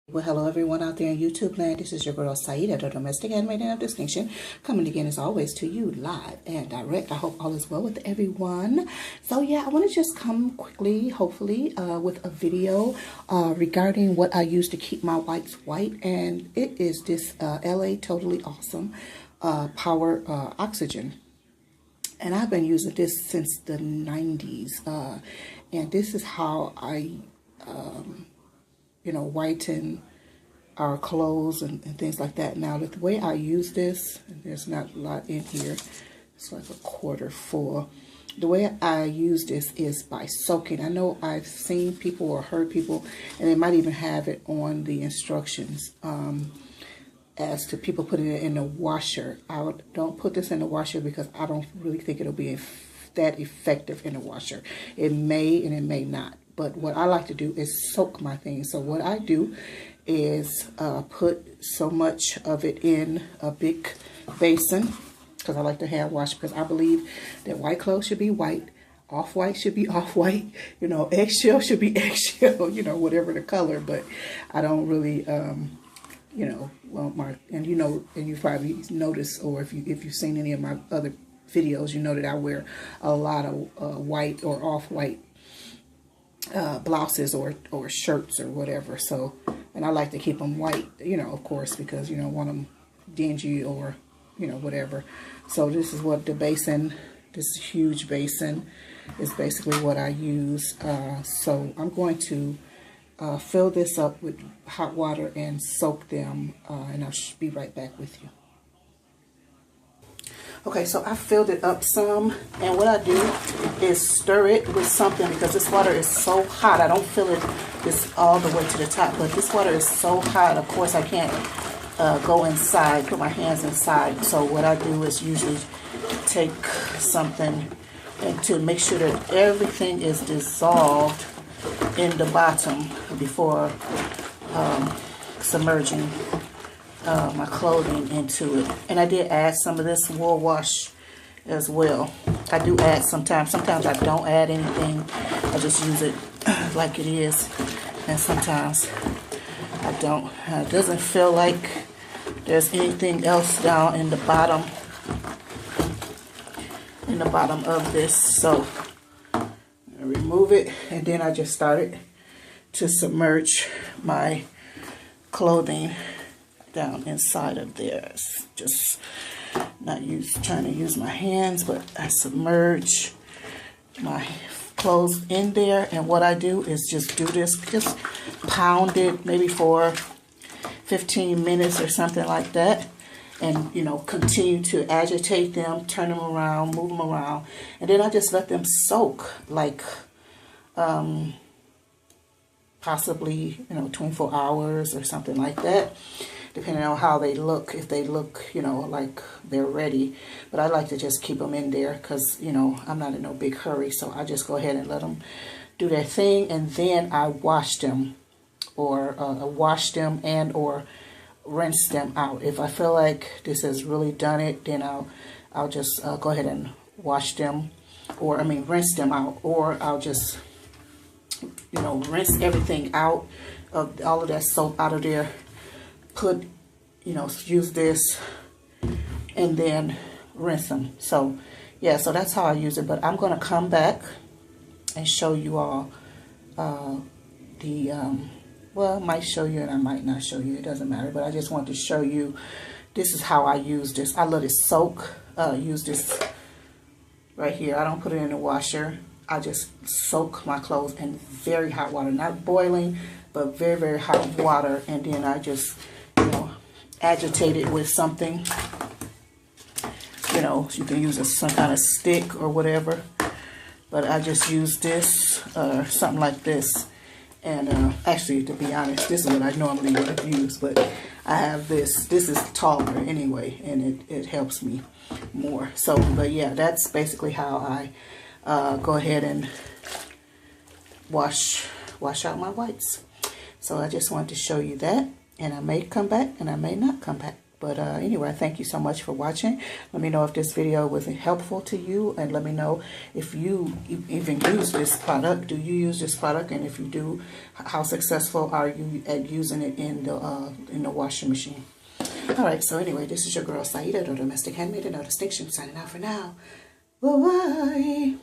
Well, hello everyone out there in YouTube land. This is your girl Saida, the domestic handmaiden of distinction, coming again as always to you live and direct. I hope all is well with everyone. So yeah, I want to just come quickly, hopefully, with a video regarding what I use to keep my whites white, and it is this LA Totally Awesome Power Oxygen. And I've been using this since the 90s, and this is how I whiten our clothes and things like that. Now, the way I use this, and there's not a lot in here, it's like a quarter full. The way I use this is by soaking. I know I've seen people or heard people, and they might even have it on the instructions, as to people putting it in the washer. I don't put this in the washer because I don't really think it'll be that effective in the washer. It may and it may not. But what I like to do is soak my things. So what I do is put so much of it in a big basin, because I like to hand wash, because I believe that white clothes should be white, off-white should be off-white, eggshell should be eggshell, whatever the color. But I don't really, well, and you probably noticed, or if you've seen any of my other videos, you know that I wear a lot of white or off-white blouses or shirts or whatever. So, and I like to keep them white, of course, because you don't want them dingy or whatever. So this is what the basin, this huge basin, is basically what I use. So I'm going to fill this up with hot water and soak them, and I'll be right back with you. Okay, so I filled it up some, and what I do is stir it with something, because this water is so hot. I don't fill it this all the way to the top, but this water is so hot. Of course, I can't go inside, put my hands inside. So what I do is usually take something and to make sure that everything is dissolved in the bottom before submerging my clothing into it. And I did add some of this wool wash as well. I do add sometimes. Sometimes I don't add anything. I just use it like it is. And sometimes I don't. It doesn't feel like there's anything else down in the bottom of this. So I remove it, and then I just started to submerge my clothing down inside of there. Just not trying to use my hands, but I submerge my clothes in there. And what I do is just do this, just pound it maybe for 15 minutes or something like that, and continue to agitate them, turn them around, move them around, and then I just let them soak like possibly 24 hours or something like that, depending on how they look. If they look, like they're ready. But I like to just keep them in there because, I'm not in no big hurry. So I just go ahead and let them do their thing. And then I wash them, or and or rinse them out. If I feel like this has really done it, then I'll just go ahead and wash them, or rinse them out. Or I'll just, rinse everything out, of all of that soap out of there. Put, use this, and then rinse them. So, yeah, so that's how I use it. But I'm going to come back and show you all well, I might show you and I might not show you. It doesn't matter. But I just want to show you, this is how I use this. I let it soak. Use this right here. I don't put it in the washer. I just soak my clothes in very hot water. Not boiling, but very, very hot water. And then I just agitate it with something. You can use some kind of stick or whatever. But I just use this, something like this. And actually, to be honest, this is what I normally would have used. But I have this. This is taller anyway, and it helps me more. So, but yeah, that's basically how I go ahead and wash out my whites. So I just wanted to show you that. And I may come back and I may not come back. But anyway, thank you so much for watching. Let me know if this video was helpful to you, and let me know if you even use this product. Do you use this product? And if you do, how successful are you at using it in the washing machine? All right, so anyway, this is your girl Saida, the Domestic Handmaid, and No Distinction, signing out for now. Bye-bye.